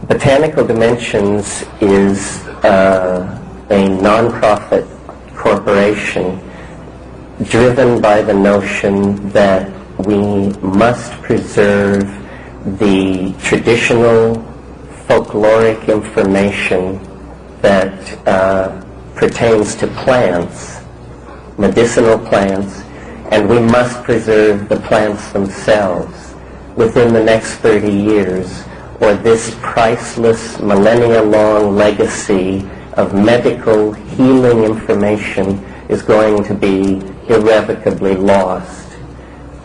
Botanical Dimensions is a non-profit corporation driven by the notion that we must preserve the traditional folkloric information that pertains to plants, medicinal plants, and we must preserve the plants themselves within the next 30 years, or this priceless millennia-long legacy of medical healing information is going to be irrevocably lost.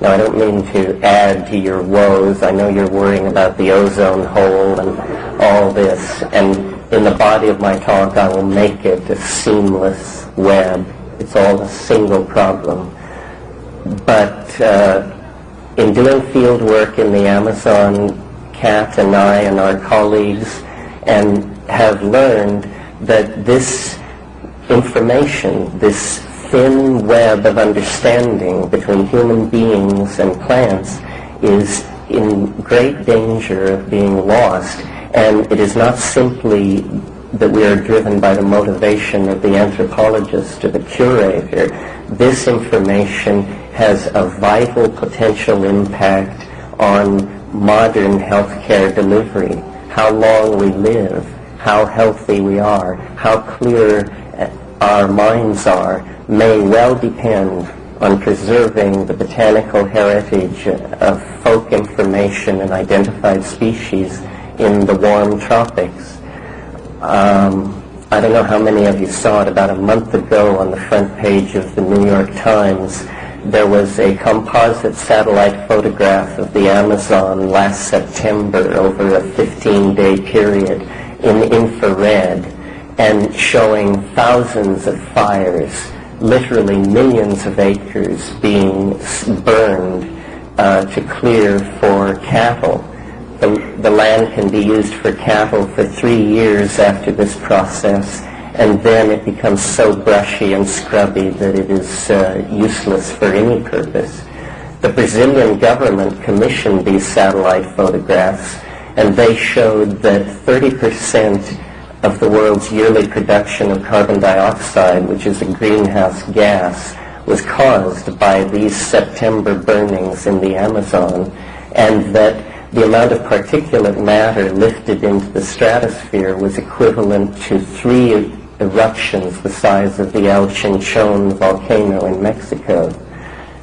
Now, I don't mean to add to your woes. I know you're worrying about the ozone hole and all this, and in the body of my talk I will make it a seamless web. It's all a single problem. But in doing field work in the Amazon, Kat and I and our colleagues and have learned that this information, this thin web of understanding between human beings and plants is in great danger of being lost. And it is not simply that we are driven by the motivation of the anthropologist or the curator. This information has a vital potential impact on modern healthcare delivery. How long we live, how healthy we are, how clear our minds are, may well depend on preserving the botanical heritage of folk information and identified species in the warm tropics. I don't know how many of you saw it. About a month ago on the front page of the New York Times, there was a composite satellite photograph of the Amazon last September over a 15-day period in infrared, and showing thousands of fires, literally millions of acres being burned to clear for cattle. The land can be used for cattle for 3 years after this process, and then it becomes so brushy and scrubby that it is useless for any purpose. The Brazilian government commissioned these satellite photographs, and they showed that 30% of the world's yearly production of carbon dioxide, which is a greenhouse gas, was caused by these September burnings in the Amazon, and that the amount of particulate matter lifted into the stratosphere was equivalent to 3 eruptions the size of the El Chinchon volcano in Mexico.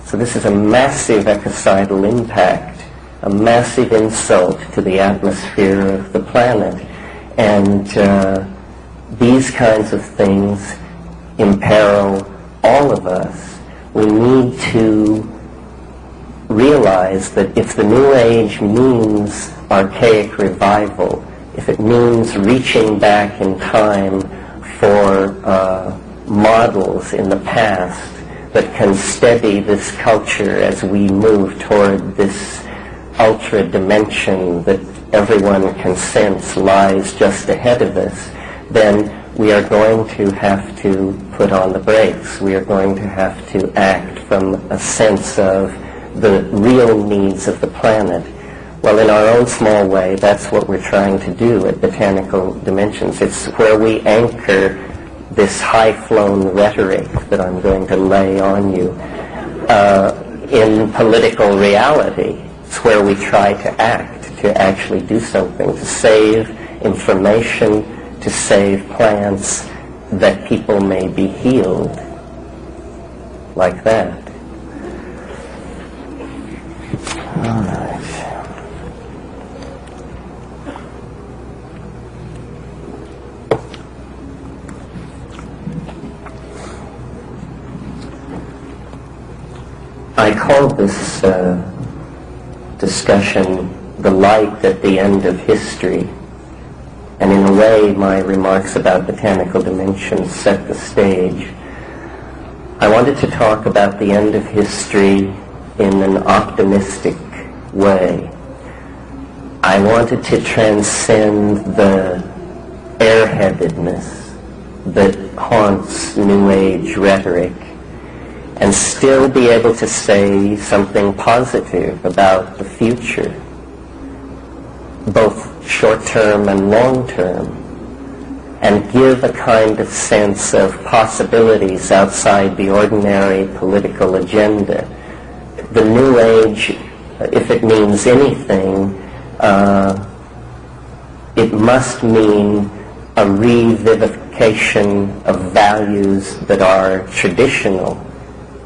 So this is a massive ecocidal impact, a massive insult to the atmosphere of the planet. And these kinds of things imperil all of us. We need to realize that if the New Age means archaic revival, if it means reaching back in time for models in the past that can steady this culture as we move toward this ultra dimension that everyone can sense lies just ahead of us, then we are going to have to put on the brakes. We are going to have to act from a sense of the real needs of the planet. Well, in our own small way, that's what we're trying to do at Botanical Dimensions. It's where we anchor this high-flown rhetoric that I'm going to lay on you in political reality. It's where we try to act, to actually do something, to save information, to save plants, that people may be healed like that. All right. I called this discussion "The Light at the End of History," and in a way my remarks about Botanical Dimensions set the stage. I wanted to talk about the end of history in an optimistic way. I wanted to transcend the airheadedness that haunts New Age rhetoric and still be able to say something positive about the future, both short-term and long-term, and give a kind of sense of possibilities outside the ordinary political agenda. The New Age, if it means anything, it must mean a revivification of values that are traditional,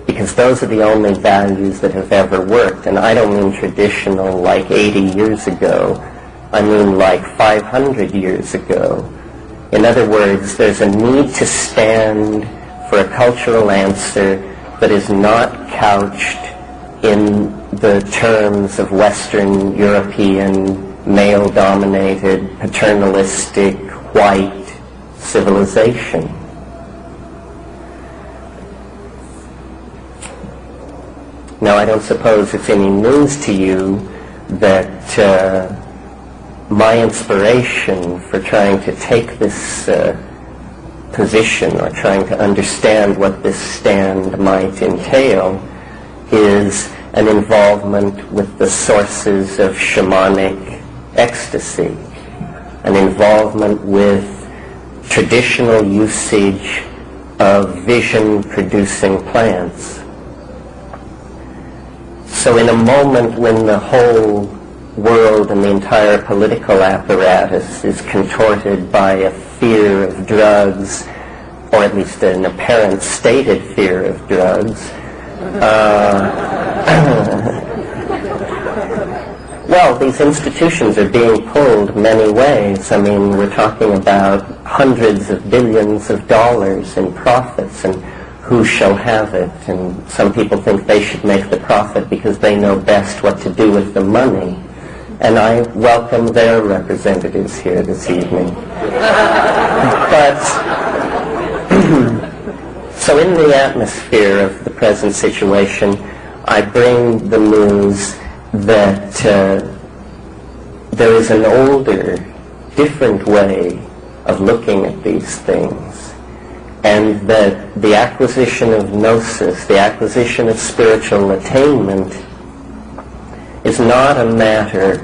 because those are the only values that have ever worked. And I don't mean traditional like 80 years ago. I mean like 500 years ago. In other words, there's a need to stand for a cultural answer that is not couched in the terms of Western European, male-dominated, paternalistic, white civilization. Now, I don't suppose it's any news to you that my inspiration for trying to take this position, or trying to understand what this stand might entail, is an involvement with the sources of shamanic ecstasy, an involvement with traditional usage of vision-producing plants. So in a moment when the whole world and the entire political apparatus is contorted by a fear of drugs, or at least an apparent stated fear of drugs, well, these institutions are being pulled many ways. I mean, we're talking about hundreds of billions of dollars in profits, and who shall have it? And some people think they should make the profit because they know best what to do with the money. And I welcome their representatives here this evening. But so in the atmosphere of the present situation, I bring the news that there is an older, different way of looking at these things, and that the acquisition of gnosis, the acquisition of spiritual attainment, is not a matter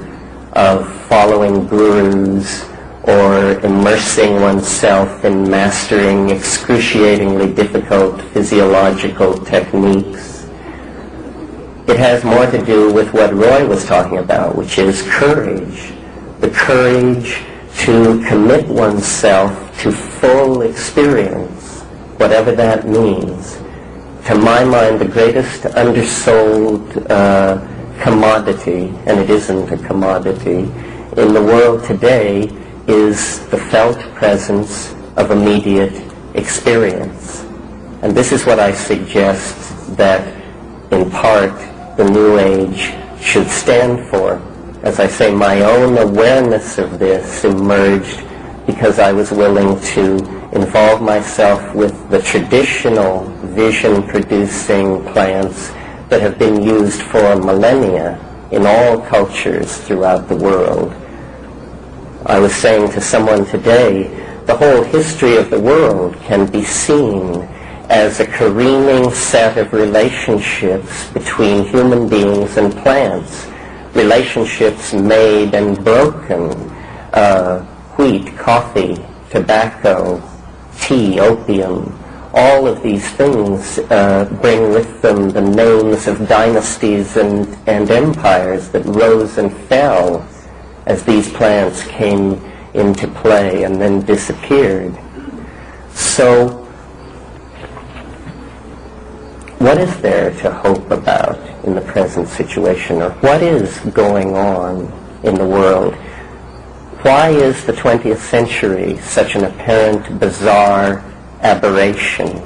of following gurus or immersing oneself in mastering excruciatingly difficult physiological techniques. It has more to do with what Roy was talking about, which is courage. The courage to commit oneself to full experience, whatever that means. To my mind, the greatest undersold commodity, and it isn't a commodity, in the world today is the felt presence of immediate experience. And this is what I suggest that, in part, the New Age should stand for. As I say, my own awareness of this emerged because I was willing to involve myself with the traditional vision-producing plants that have been used for millennia in all cultures throughout the world. I was saying to someone today, the whole history of the world can be seen as a careening set of relationships between human beings and plants, relationships made and broken, wheat, coffee, tobacco, tea, opium. All of these things bring with them the names of dynasties and empires that rose and fell as these plants came into play and then disappeared. So, what is there to hope about in the present situation, or what is going on in the world? Why is the 20th century such an apparent bizarre aberration?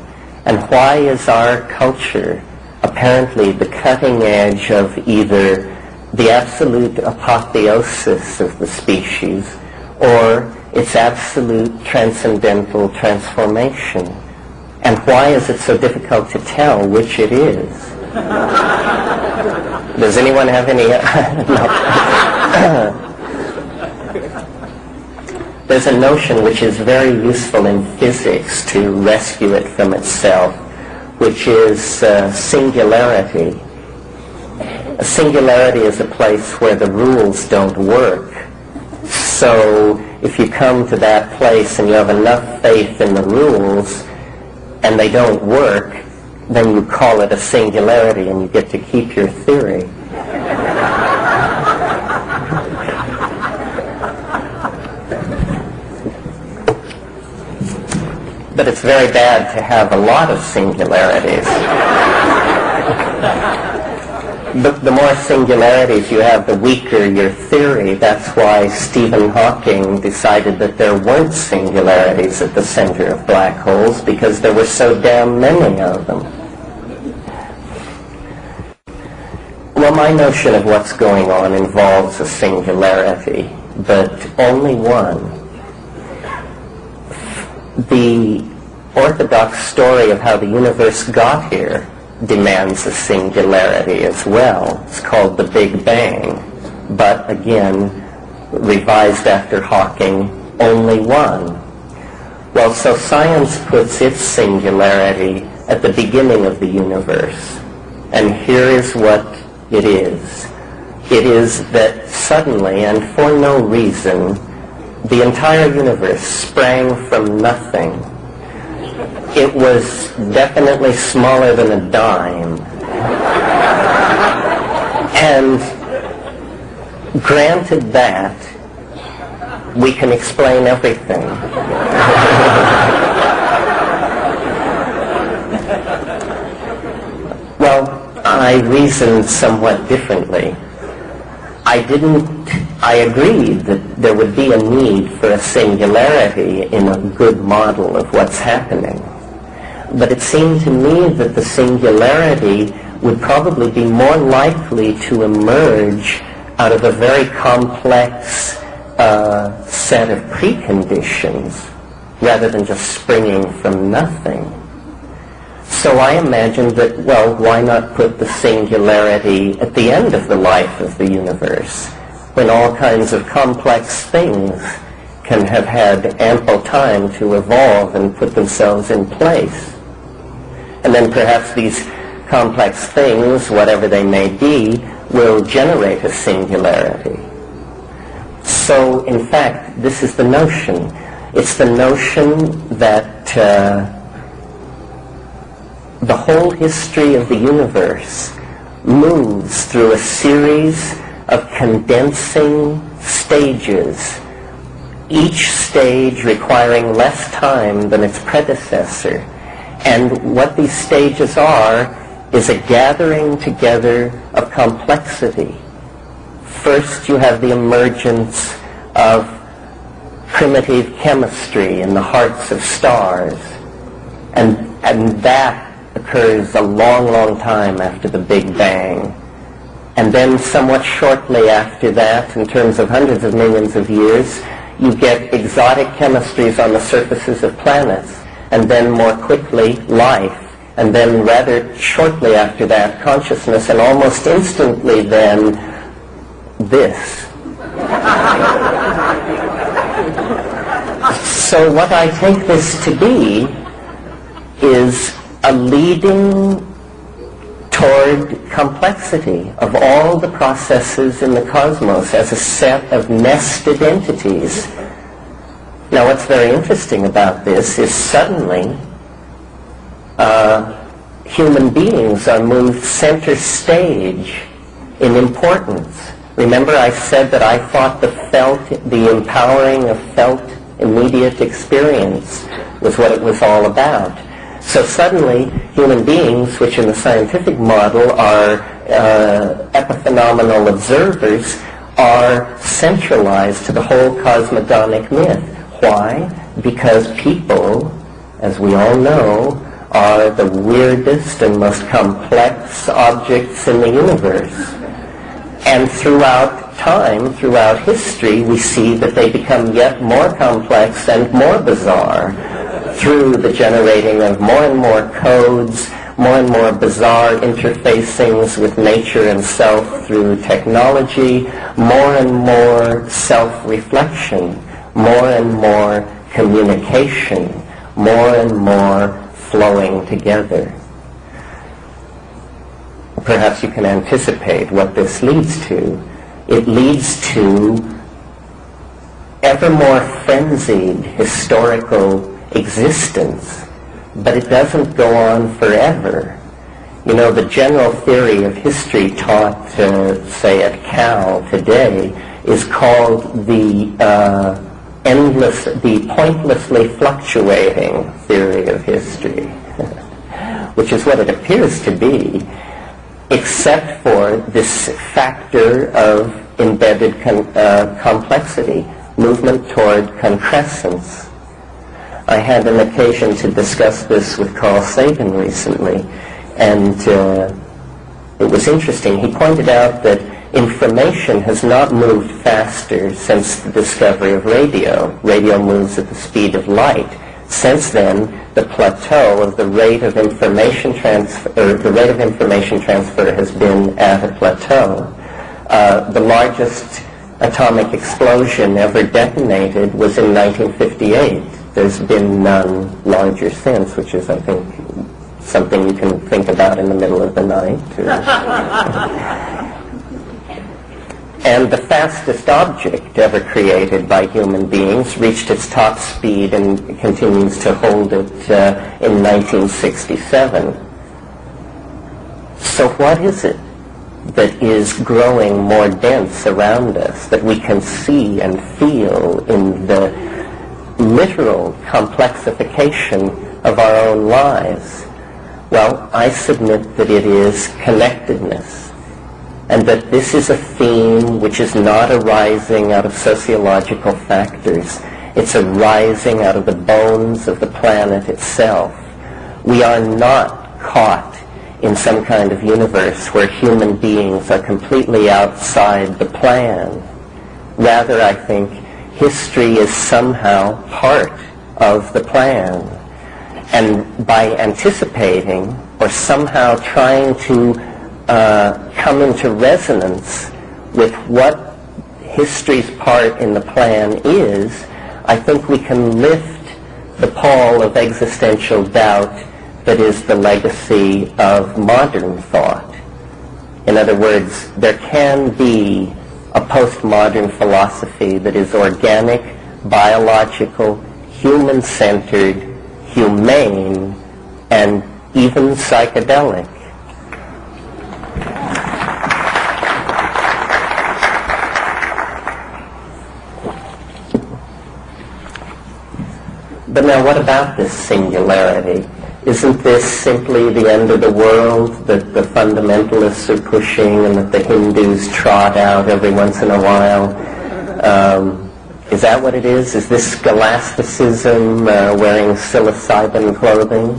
And why is our culture apparently the cutting edge of either the absolute apotheosis of the species or its absolute transcendental transformation? And why is it so difficult to tell which it is? Does anyone have any? No. There's a notion which is very useful in physics to rescue it from itself, which is singularity. A singularity is a place where the rules don't work. So if you come to that place and you have enough faith in the rules and they don't work, then you call it a singularity and you get to keep your theory. But it's very bad to have a lot of singularities. The more singularities you have, the weaker your theory. That's why Stephen Hawking decided that there weren't singularities at the center of black holes, because there were so damn many of them. Well, my notion of what's going on involves a singularity, but only one. The orthodox story of how the universe got here demands a singularity as well. It's called the Big Bang, but again, revised after Hawking, only one. Well, so science puts its singularity at the beginning of the universe, and here is what it is. It is that suddenly, and for no reason, the entire universe sprang from nothing. It was definitely smaller than a dime. And granted that, we can explain everything. Well, I reasoned somewhat differently. I agreed that there would be a need for a singularity in a good model of what's happening. But it seemed to me that the singularity would probably be more likely to emerge out of a very complex set of preconditions rather than just springing from nothing. So I imagined that, well, why not put the singularity at the end of the life of the universe, when all kinds of complex things can have had ample time to evolve and put themselves in place. And then perhaps these complex things, whatever they may be, will generate a singularity. So, in fact, this is the notion. It's the notion that the whole history of the universe moves through a series of condensing stages, each stage requiring less time than its predecessor. And what these stages are is a gathering together of complexity. First, you have the emergence of primitive chemistry in the hearts of stars, and that occurs a long, long time after the Big Bang. And then somewhat shortly after that, in terms of hundreds of millions of years, you get exotic chemistries on the surfaces of planets, and then more quickly, life, and then rather shortly after that, consciousness, and almost instantly then, this. So what I take this to be is a leading toward complexity of all the processes in the cosmos as a set of nested entities. Now, what's very interesting about this is suddenly human beings are moved center stage in importance. Remember, I said that I thought the empowering of felt immediate experience was what it was all about. So suddenly, human beings, which in the scientific model are epiphenomenal observers, are centralized to the whole cosmogonic myth. Why? Because people, as we all know, are the weirdest and most complex objects in the universe. And throughout time, throughout history, we see that they become yet more complex and more bizarre through the generating of more and more codes, more and more bizarre interfacings with nature and self through technology, more and more self-reflection, more and more communication, more and more flowing together. Perhaps you can anticipate what this leads to. It leads to ever more frenzied historical existence, but it doesn't go on forever. You know, the general theory of history taught, say, at Cal today is called the pointlessly fluctuating theory of history, which is what it appears to be, except for this factor of embedded complexity, movement toward concrescence. I had an occasion to discuss this with Carl Sagan recently, and it was interesting. He pointed out that information has not moved faster since the discovery of radio. Radio moves at the speed of light. Since then, the plateau of the rate of information transfer, has been at a plateau. The largest atomic explosion ever detonated was in 1958. There's been none larger since, which is, I think, something you can think about in the middle of the night. And the fastest object ever created by human beings reached its top speed and continues to hold it in 1967. So what is it that is growing more dense around us, that we can see and feel in the literal complexification of our own lives? Well, I submit that it is connectedness, and that this is a theme which is not arising out of sociological factors. It's arising out of the bones of the planet itself. We are not caught in some kind of universe where human beings are completely outside the plan. Rather, I think history is somehow part of the plan. And by anticipating or somehow trying to come into resonance with what history's part in the plan is, I think we can lift the pall of existential doubt that is the legacy of modern thought. In other words, there can be a postmodern philosophy that is organic, biological, human-centered, humane, and even psychedelic. But now what about this singularity? Isn't this simply the end of the world that the fundamentalists are pushing and that the Hindus trot out every once in a while? Is that what it is? Is this scholasticism wearing psilocybin clothing?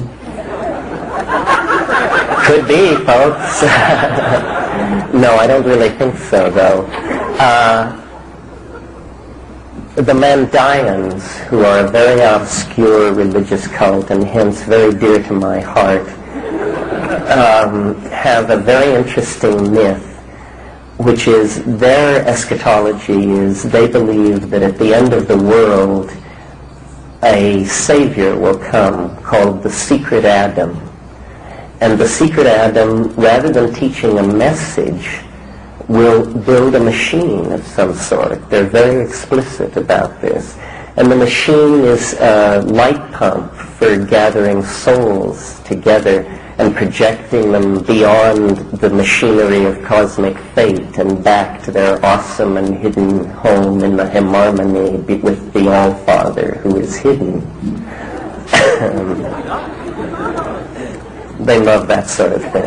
Could be, folks. No, I don't really think so, though. The Mandayans, who are a very obscure religious cult and hence very dear to my heart, have a very interesting myth, which is their eschatology is they believe that at the end of the world a savior will come called the secret Adam. And the secret Adam, rather than teaching a message, will build a machine of some sort. They're very explicit about this. And the machine is a light pump for gathering souls together and projecting them beyond the machinery of cosmic fate and back to their awesome and hidden home in the harmony with the All-Father who is hidden. They love that sort of thing.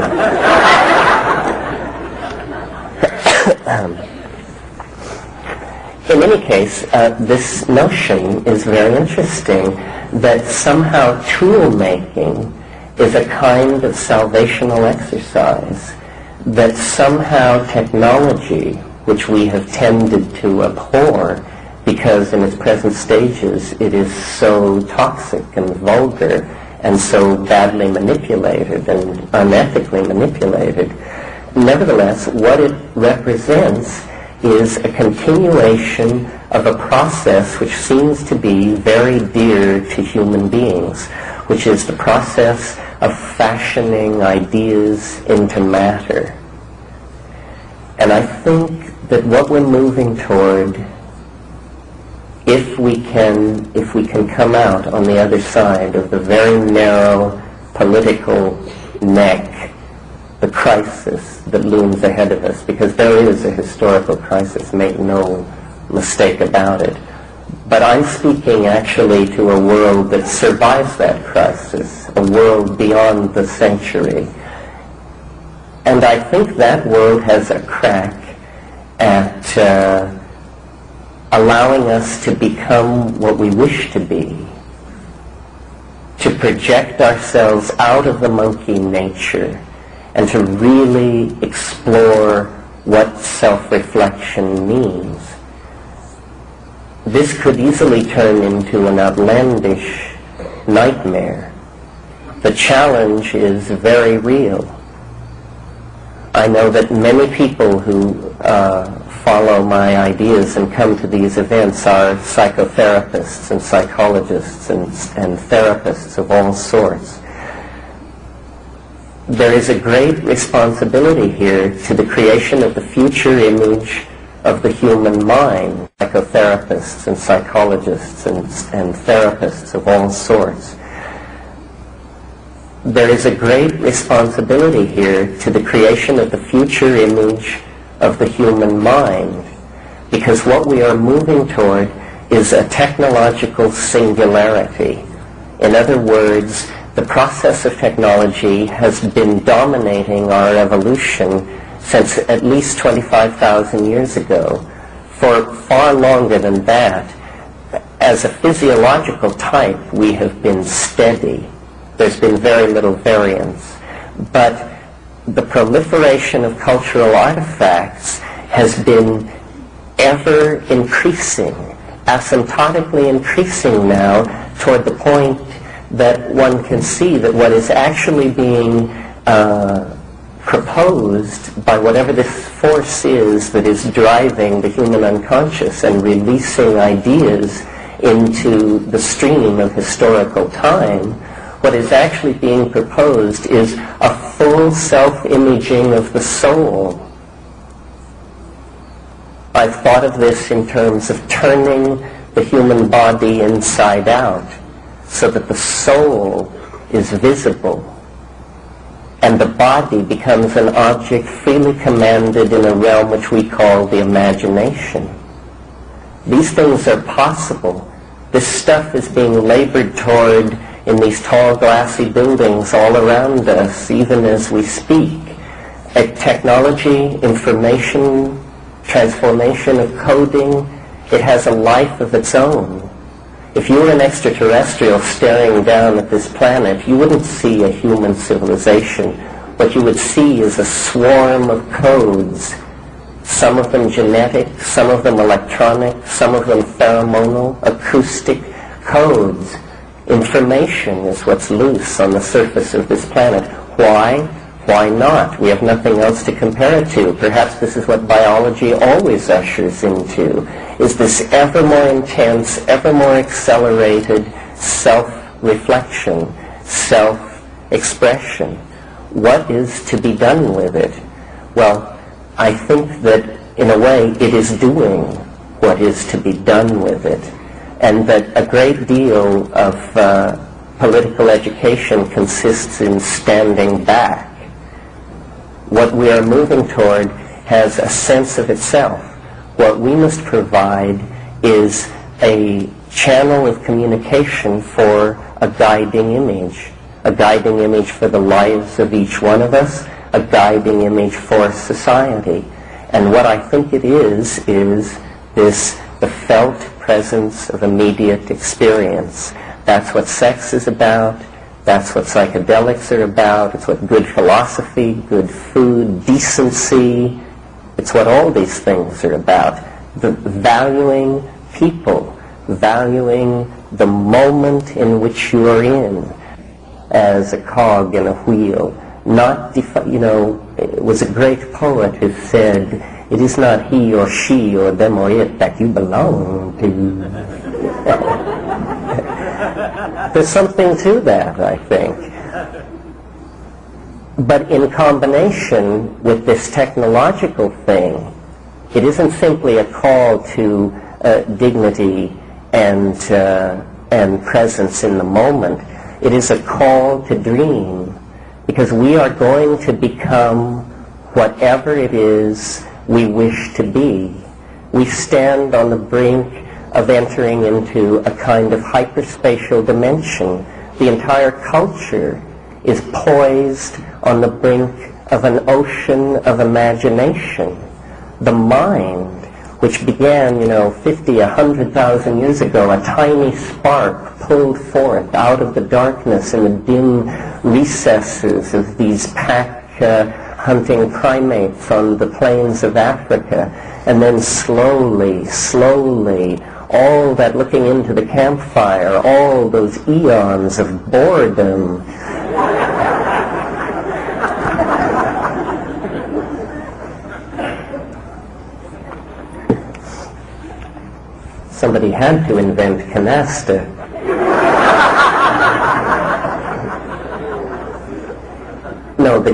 In any case, this notion is very interesting, that somehow tool-making is a kind of salvational exercise, that somehow technology, which we have tended to abhor because in its present stages it is so toxic and vulgar and so badly manipulated and unethically manipulated, nevertheless, what it represents is a continuation of a process which seems to be very dear to human beings, which is the process of fashioning ideas into matter. And I think that what we're moving toward if we can come out on the other side of the very narrow political neck, the crisis that looms ahead of us, because there is a historical crisis, make no mistake about it. But I'm speaking actually to a world that survives that crisis, a world beyond the century. And I think that world has a crack at allowing us to become what we wish to be, to project ourselves out of the monkey nature, and to really explore what self-reflection means. This could easily turn into an outlandish nightmare. The challenge is very real. I know that many people who follow my ideas and come to these events are psychotherapists and psychologists and therapists of all sorts. There is a great responsibility here to the creation of the future image of the human mind, psychotherapists and psychologists and therapists of all sorts. There is a great responsibility here to the creation of the future image of the human mind, because what we are moving toward is a technological singularity. In other words, the process of technology has been dominating our evolution since at least 25,000 years ago. For far longer than that, as a physiological type, we have been steady. There's been very little variance. But the proliferation of cultural artifacts has been ever increasing, asymptotically increasing now, toward the point that one can see that what is actually being proposed by whatever this force is that is driving the human unconscious and releasing ideas into the stream of historical time, what is actually being proposed is a full self-imaging of the soul. I've thought of this in terms of turning the human body inside out so that the soul is visible and the body becomes an object freely commanded in a realm which we call the imagination. These things are possible. This stuff is being labored toward in these tall glassy buildings all around us, even as we speak. A technology, information, transformation of coding, it has a life of its own. If you were an extraterrestrial staring down at this planet, you wouldn't see a human civilization. What you would see is a swarm of codes, some of them genetic, some of them electronic, some of them pheromonal, acoustic codes. Information is what's loose on the surface of this planet. Why? Why not? We have nothing else to compare it to. Perhaps this is what biology always ushers into, is this ever more intense, ever more accelerated self-reflection, self-expression. What is to be done with it? Well, I think that in a way it is doing what is to be done with it, and that a great deal of political education consists in standing back. What we are moving toward has a sense of itself. What we must provide is a channel of communication for a guiding image for the lives of each one of us, a guiding image for society. And what I think it is the felt presence of immediate experience. That's what sex is about. That's what psychedelics are about. It's what good philosophy, good food, decency, it's what all these things are about. The valuing people, valuing the moment in which you are in as a cog in a wheel. Not, it was a great poet who said, it is not he or she or them or it that you belong to. There's something to that, I think. But in combination with this technological thing, it isn't simply a call to dignity and presence in the moment. It is a call to dream, because we are going to become whatever it is we wish to be. We stand on the brink of entering into a kind of hyperspatial dimension. The entire culture is poised on the brink of an ocean of imagination. The mind, which began, 50, 100,000 years ago, a tiny spark pulled forth out of the darkness in the dim recesses of these pack-hunting primates on the plains of Africa, and then slowly, all that looking into the campfire, all those eons of boredom, somebody had to invent canasta. No, the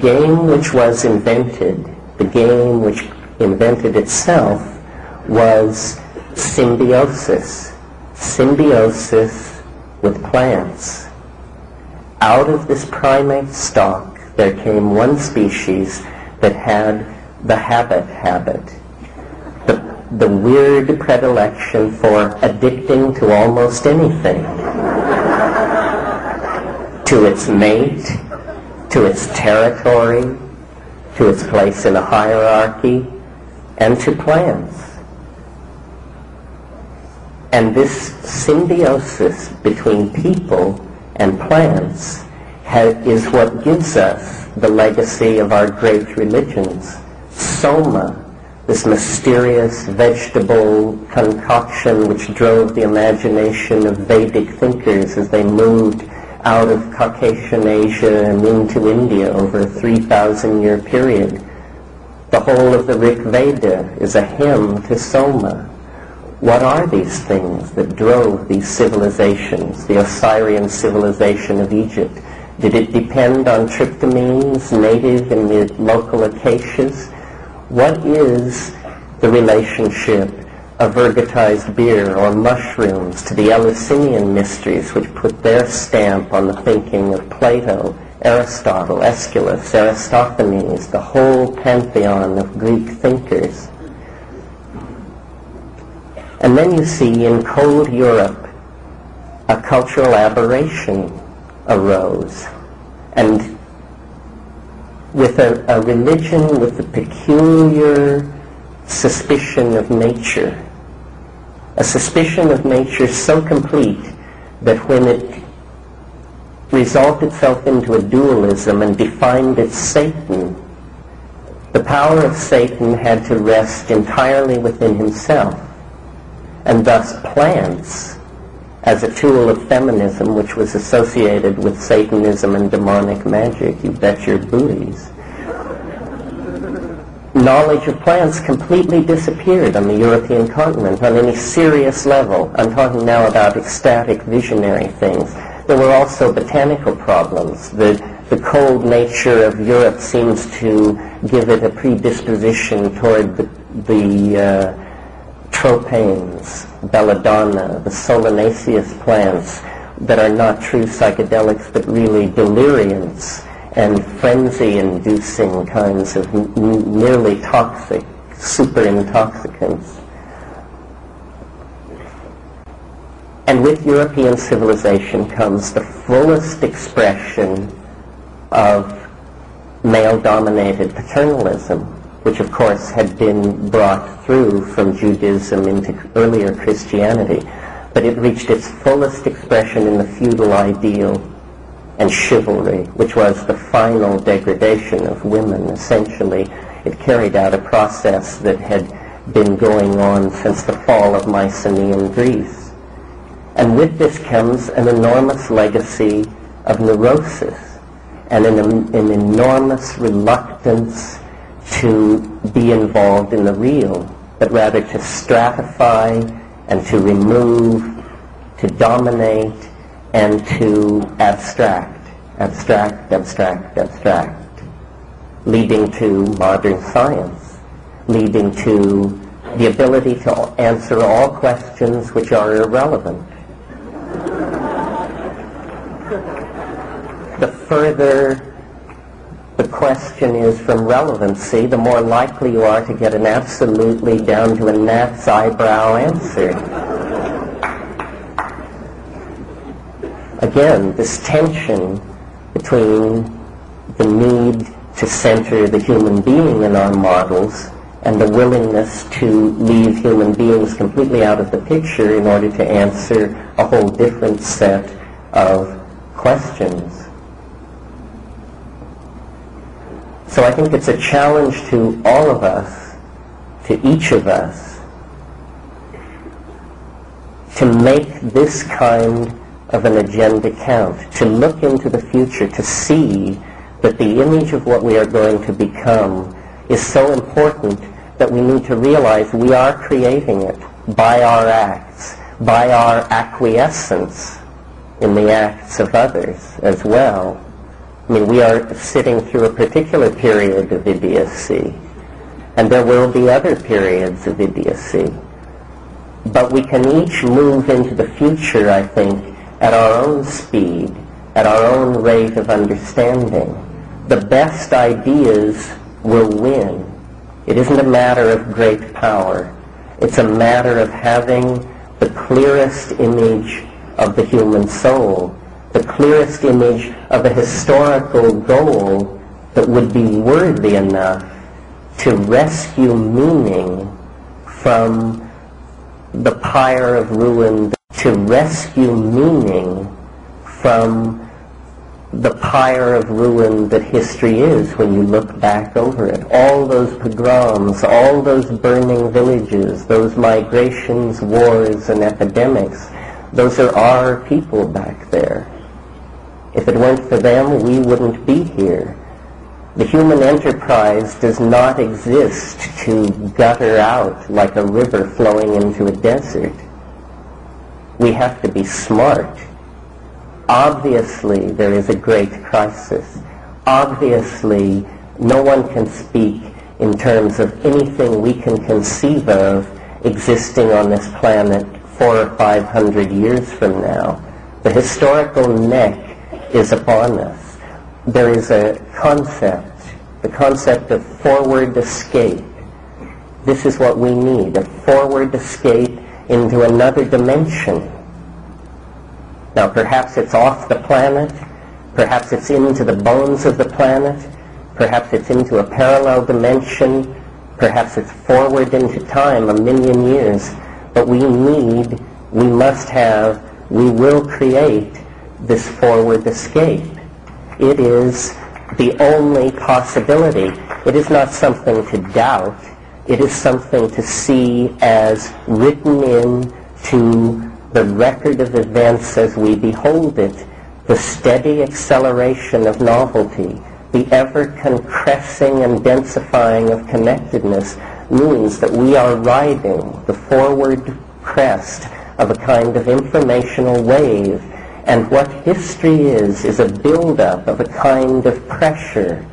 game which was invented, the game which invented itself, was symbiosis. Symbiosis with plants. Out of this primate stock, there came one species that had the habit. The weird predilection for addicting to almost anything. To its mate, to its territory, to its place in a hierarchy, and to plants. And this symbiosis between people and plants is what gives us the legacy of our great religions. Soma, this mysterious vegetable concoction which drove the imagination of Vedic thinkers as they moved out of Caucasian Asia and into India over a 3,000-year period. The whole of the Rig Veda is a hymn to Soma. What are these things that drove these civilizations, the Osirian civilization of Egypt? Did it depend on tryptamines native in the local acacias? What is the relationship of ergotized beer or mushrooms to the Eleusinian mysteries, which put their stamp on the thinking of Plato, Aristotle, Aeschylus, Aristophanes, the whole pantheon of Greek thinkers? And then you see in cold Europe a cultural aberration arose, and with a religion with a peculiar suspicion of nature, a suspicion of nature so complete that when it resolved itself into a dualism and defined its Satan, the power of Satan had to rest entirely within himself, and thus plants, as a tool of feminism which was associated with Satanism and demonic magic, you bet your booties, knowledge of plants completely disappeared on the European continent on any serious level. I'm talking now about ecstatic, visionary things. There were also botanical problems. The cold nature of Europe seems to give it a predisposition toward the tropanes, belladonna, the solanaceous plants that are not true psychedelics but really deliriants and frenzy-inducing kinds of nearly toxic, super intoxicants. And with European civilization comes the fullest expression of male-dominated paternalism, which of course had been brought through from Judaism into earlier Christianity, but it reached its fullest expression in the feudal ideal and chivalry, which was the final degradation of women. Essentially, it carried out a process that had been going on since the fall of Mycenaean Greece. And with this comes an enormous legacy of neurosis and an enormous reluctance to be involved in the real, but rather to stratify and to remove, to dominate, and to abstract, leading to modern science, leading to the ability to answer all questions which are irrelevant. The further the question is from relevancy, the more likely you are to get an absolutely down to a gnat's eyebrow answer. Again, this tension between the need to center the human being in our models and the willingness to leave human beings completely out of the picture in order to answer a whole different set of questions. So I think it's a challenge to all of us, to each of us, to make this kind of an agenda count, to look into the future, to see that the image of what we are going to become is so important that we need to realize we are creating it by our acts, by our acquiescence in the acts of others as well. I mean, we are sitting through a particular period of idiocy, and there will be other periods of idiocy. But we can each move into the future, I think, at our own speed, at our own rate of understanding. The best ideas will win. It isn't a matter of great power. It's a matter of having the clearest image of the human soul, the clearest image of a historical goal that would be worthy enough to rescue meaning from the pyre of ruin, to rescue meaning from the pyre of ruin that history is when you look back over it. All those pogroms, all those burning villages, those migrations, wars, and epidemics, those are our people back there. If it weren't for them, we wouldn't be here. The human enterprise does not exist to gutter out like a river flowing into a desert. We have to be smart. Obviously, there is a great crisis. Obviously, no one can speak in terms of anything we can conceive of existing on this planet 400 or 500 years from now. The historical neck is upon us. There is a concept, the concept of forward escape. This is what we need, a forward escape into another dimension. Now, perhaps it's off the planet, perhaps it's into the bones of the planet, perhaps it's into a parallel dimension, perhaps it's forward into time, 1,000,000 years. But we must have, we will create this forward escape. It is the only possibility. It is not something to doubt. It is something to see as written into the record of events as we behold it, the steady acceleration of novelty, the ever-compressing and densifying of connectedness means that we are riding the forward crest of a kind of informational wave. And what history is a build-up of a kind of pressure.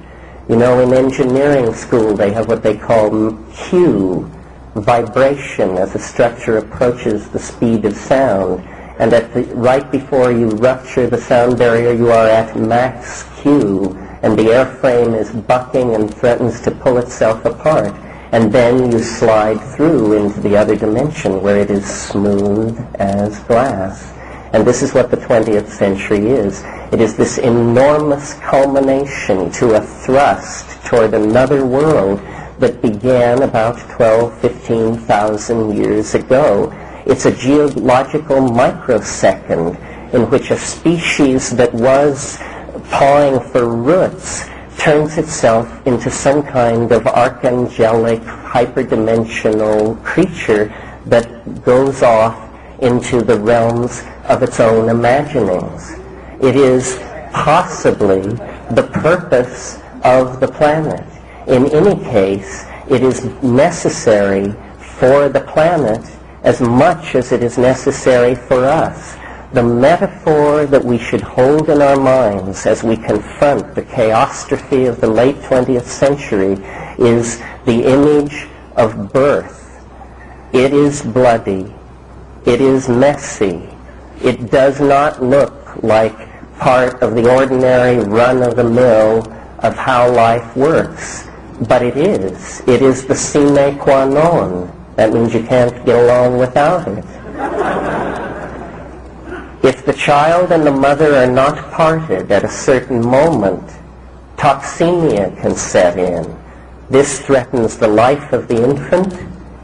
You know, in engineering school they have what they call Q, vibration, as a structure approaches the speed of sound. And right before you rupture the sound barrier, you are at max Q, and the airframe is bucking and threatens to pull itself apart. And then you slide through into the other dimension where it is smooth as glass. And this is what the 20th century is. It is this enormous culmination to a thrust toward another world that began about 15,000 years ago. It's a geological microsecond in which a species that was pawing for roots turns itself into some kind of archangelic, hyperdimensional creature that goes off into the realms of its own imaginings. It is possibly the purpose of the planet. In any case, it is necessary for the planet as much as it is necessary for us. The metaphor that we should hold in our minds as we confront the chaostrophe of the late 20th century is the image of birth. It is bloody. It is messy. It does not look like part of the ordinary run-of-the-mill of how life works. But it is. It is the sine qua non. That means you can't get along without it. If the child and the mother are not parted at a certain moment, toxemia can set in. This threatens the life of the infant.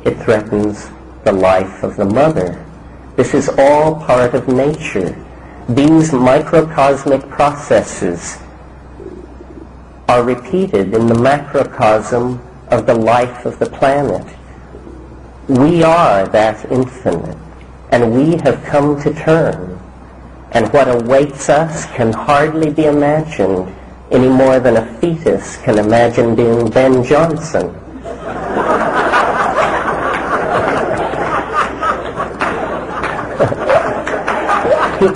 It threatens the life of the mother. This is all part of nature. These microcosmic processes are repeated in the macrocosm of the life of the planet. We are that infinite, and we have come to term. And what awaits us can hardly be imagined any more than a fetus can imagine being Ben Jonson.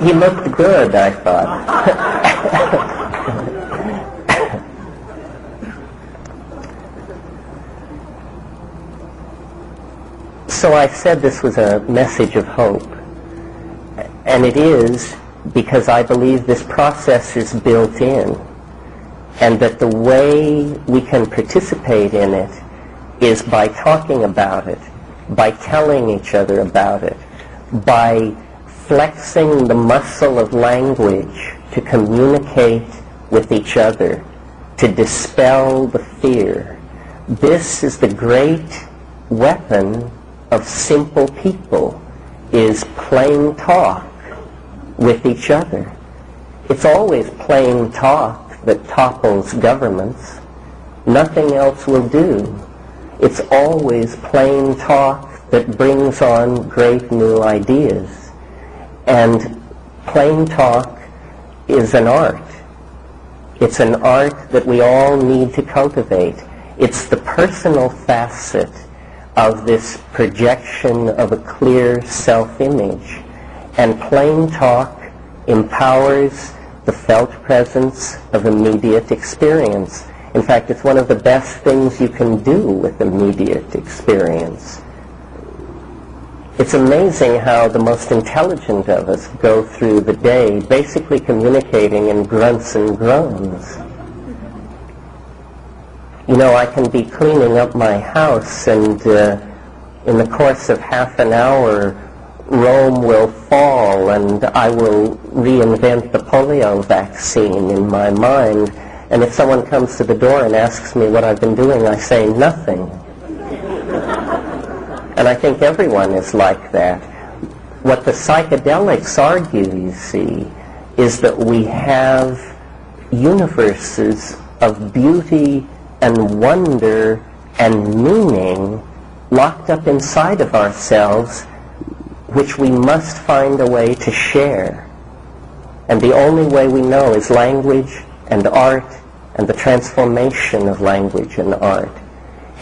He looked good, I thought. So I said this was a message of hope. And it is because I believe this process is built in, and that the way we can participate in it is by talking about it, by telling each other about it, by flexing the muscle of language to communicate with each other, to dispel the fear. This is the great weapon of simple people, is plain talk with each other. It's always plain talk that topples governments. Nothing else will do. It's always plain talk that brings on great new ideas. And plain talk is an art. It's an art that we all need to cultivate. It's the personal facet of this projection of a clear self-image. And plain talk empowers the felt presence of immediate experience. In fact, it's one of the best things you can do with immediate experience. It's amazing how the most intelligent of us go through the day basically communicating in grunts and groans. You know, I can be cleaning up my house, and in the course of half an hour, Rome will fall, and I will reinvent the polio vaccine in my mind. And if someone comes to the door and asks me what I've been doing, I say nothing. And I think everyone is like that. What the psychedelics argue, you see, is that we have universes of beauty and wonder and meaning locked up inside of ourselves, which we must find a way to share. And the only way we know is language and art and the transformation of language and art.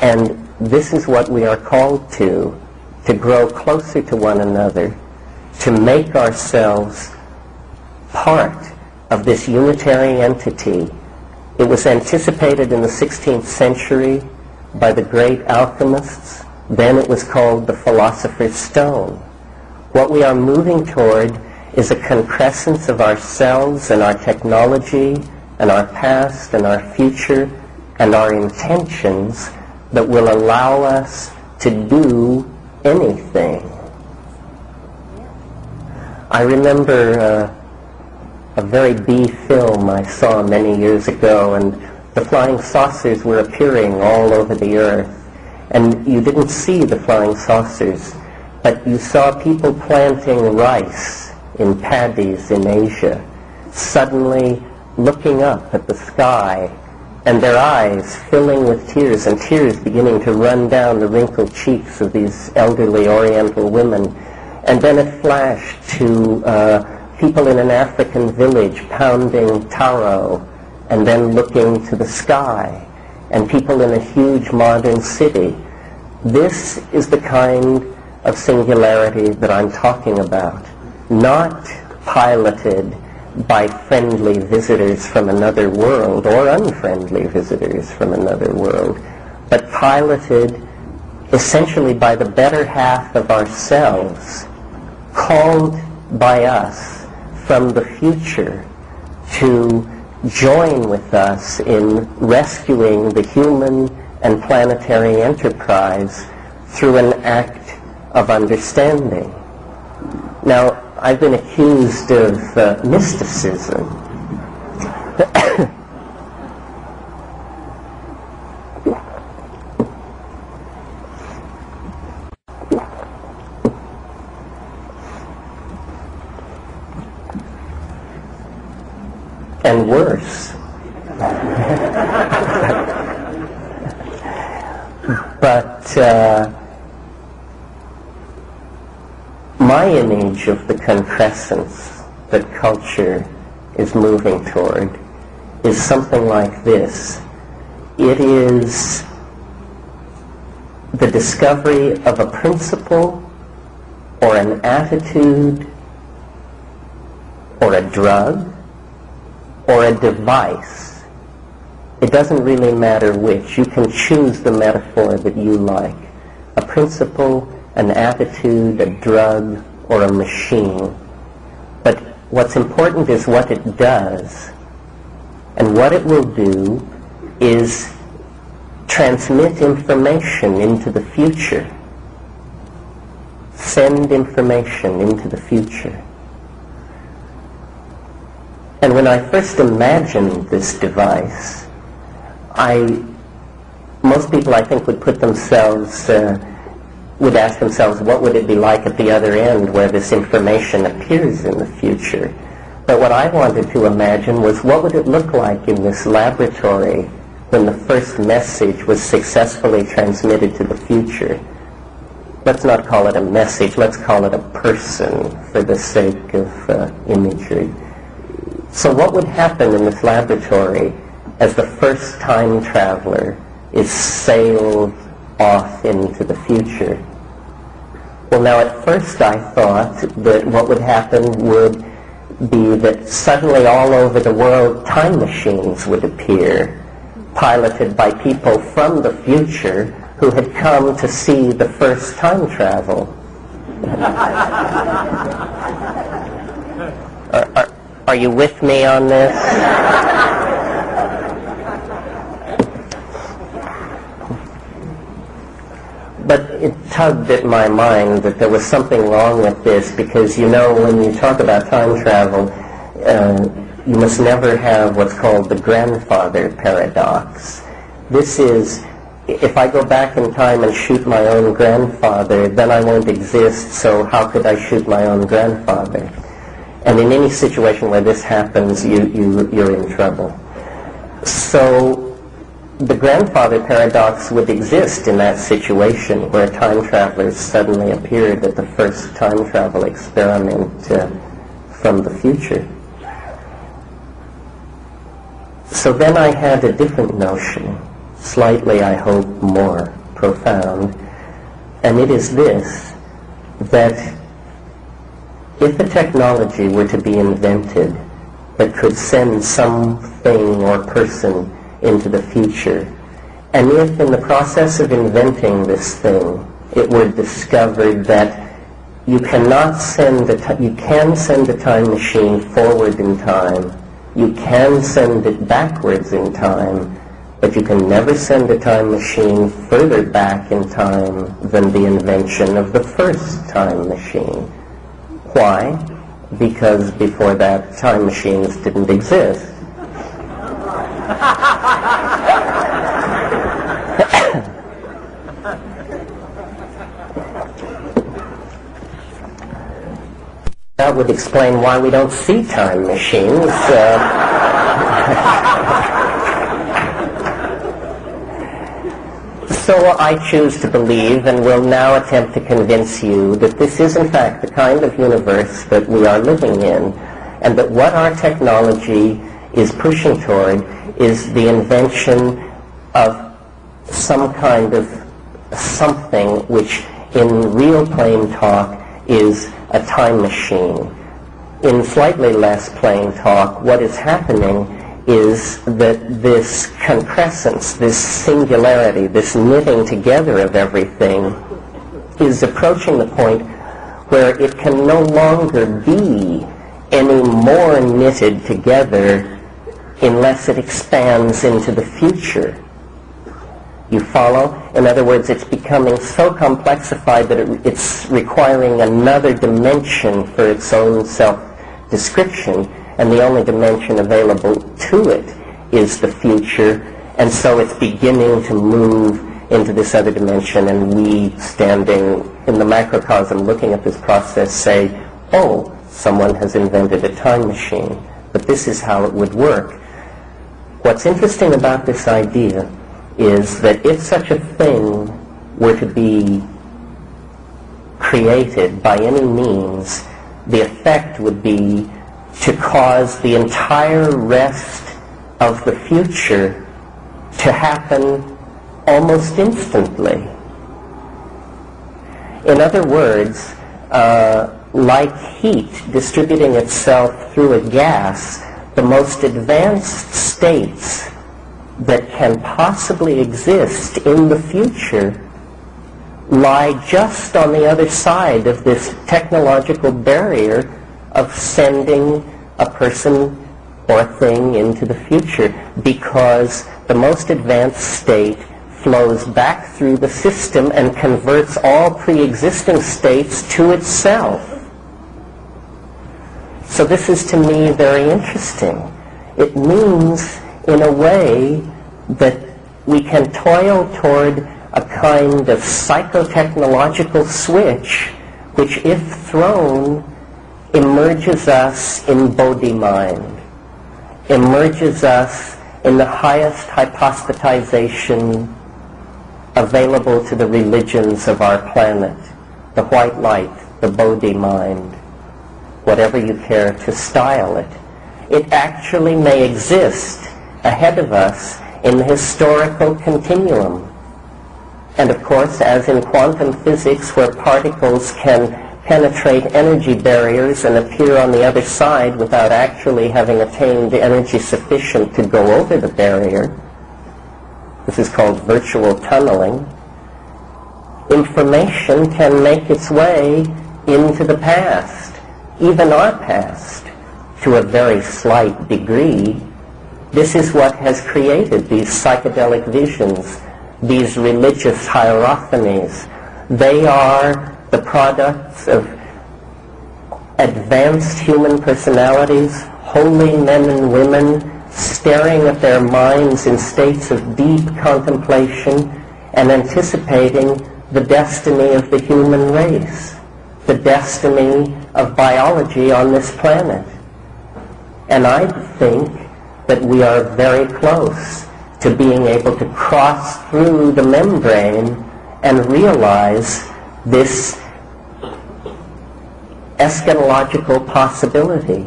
And this is what we are called to grow closer to one another, to make ourselves part of this unitary entity. It was anticipated in the 16th century by the great alchemists. Then it was called the philosopher's stone. What we are moving toward is a concrescence of ourselves and our technology and our past and our future and our intentions that will allow us to do anything. I remember a very B film I saw many years ago, and the flying saucers were appearing all over the earth. And you didn't see the flying saucers, but you saw people planting rice in paddies in Asia, suddenly looking up at the sky, and their eyes filling with tears, and tears beginning to run down the wrinkled cheeks of these elderly Oriental women. And then it flashed to people in an African village pounding taro, and then looking to the sky, and people in a huge modern city. This is the kind of singularity that I'm talking about, not piloted by friendly visitors from another world or unfriendly visitors from another world, but piloted essentially by the better half of ourselves, called by us from the future to join with us in rescuing the human and planetary enterprise through an act of understanding. Now, I've been accused of mysticism. And worse. But my image of the concrescence that culture is moving toward is something like this. It is the discovery of a principle or an attitude or a drug or a device. It doesn't really matter which. You can choose the metaphor that you like. A principle, an attitude, a drug, or a machine. But what's important is what it does. And what it will do is transmit information into the future. Send information into the future. And when I first imagined this device, most people I think would put themselves, would ask themselves, what would it be like at the other end where this information appears in the future? But what I wanted to imagine was, what would it look like in this laboratory when the first message was successfully transmitted to the future? Let's not call it a message, let's call it a person for the sake of imagery. So what would happen in this laboratory as the first time traveler is sailed off into the future? Well, now at first I thought that what would happen would be that suddenly all over the world time machines would appear, piloted by people from the future who had come to see the first time travel. Are you with me on this? But it tugged at my mind that there was something wrong with this, because, you know, when you talk about time travel, you must never have what's called the grandfather paradox. This is, if I go back in time and shoot my own grandfather, then I won't exist, so how could I shoot my own grandfather? And in any situation where this happens, you're in trouble. So the grandfather paradox would exist in that situation where time travelers suddenly appeared at the first time travel experiment from the future. So then I had a different notion, slightly, I hope, more profound, and it is this, that if a technology were to be invented that could send something or person into the future, and if in the process of inventing this thing it were discovered that you can send a time machine forward in time, you can send it backwards in time, but you can never send a time machine further back in time than the invention of the first time machine. Why? Because before that, time machines didn't exist. That would explain why we don't see time machines. So I choose to believe, and will now attempt to convince you, that this is in fact the kind of universe that we are living in, and that what our technology is pushing toward is the invention of some kind of something which in real plain talk is a time machine. In slightly less plain talk, what is happening is that this concrescence, this singularity, this knitting together of everything is approaching the point where it can no longer be any more knitted together unless it expands into the future. You follow? In other words, it's becoming so complexified that it's requiring another dimension for its own self-description, and the only dimension available to it is the future, and so it's beginning to move into this other dimension, and we, standing in the macrocosm looking at this process, say, oh, someone has invented a time machine, but this is how it would work. What's interesting about this idea is that if such a thing were to be created by any means, the effect would be to cause the entire rest of the future to happen almost instantly. In other words, like heat distributing itself through a gas, the most advanced states that can possibly exist in the future lie just on the other side of this technological barrier of sending a person or thing into the future, because the most advanced state flows back through the system and converts all pre-existing states to itself. So this is, to me, very interesting. It means, in a way, that we can toil toward a kind of psychotechnological switch which, if thrown, emerges us in Bodhi mind, emerges us in the highest hypostatization available to the religions of our planet, the white light, the Bodhi mind, whatever you care to style it. It actually may exist ahead of us in the historical continuum. And of course, as in quantum physics, where particles can penetrate energy barriers and appear on the other side without actually having attained energy sufficient to go over the barrier, this is called virtual tunneling, information can make its way into the past, even our past, to a very slight degree. This is what has created these psychedelic visions, these religious hierophanies. They are the products of advanced human personalities, holy men and women, staring at their minds in states of deep contemplation and anticipating the destiny of the human race, the destiny of biology on this planet. And I think that we are very close to being able to cross through the membrane and realize this eschatological possibility,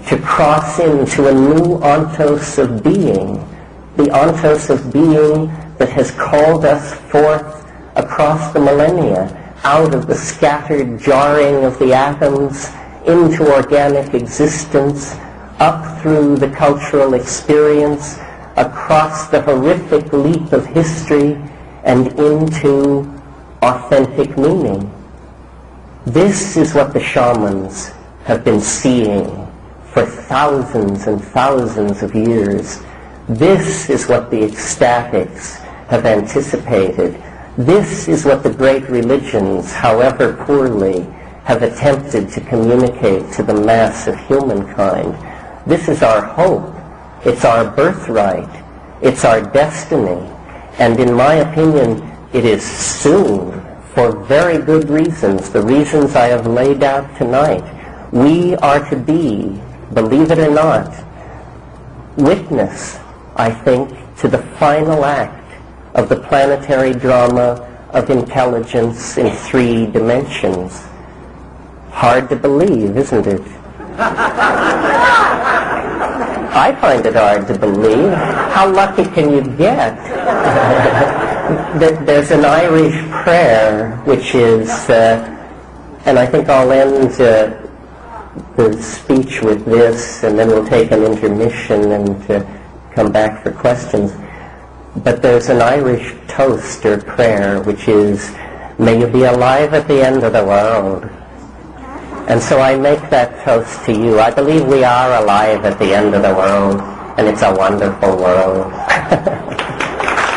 to cross into a new ontos of being, the ontos of being that has called us forth across the millennia, out of the scattered jarring of the atoms into organic existence, up through the cultural experience, across the horrific leap of history, and into authentic meaning. This is what the shamans have been seeing for thousands and thousands of years. This is what the ecstatics have anticipated. This is what the great religions, however poorly, have attempted to communicate to the mass of humankind. This is our hope. It's our birthright. It's our destiny. And in my opinion, it is soon, for very good reasons, the reasons I have laid out tonight. We are to be, believe it or not, witness, I think, to the final act of the planetary drama of intelligence in 3 dimensions. Hard to believe, isn't it? I find it hard to believe. How lucky can you get? There's an Irish prayer which is, and I think I'll end the speech with this, and then we'll take an intermission and come back for questions. But there's an Irish toast or prayer, which is, "May you be alive at the end of the world." And so I make that toast to you. I believe we are alive at the end of the world, and it's a wonderful world.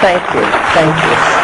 Thank you. Thank you.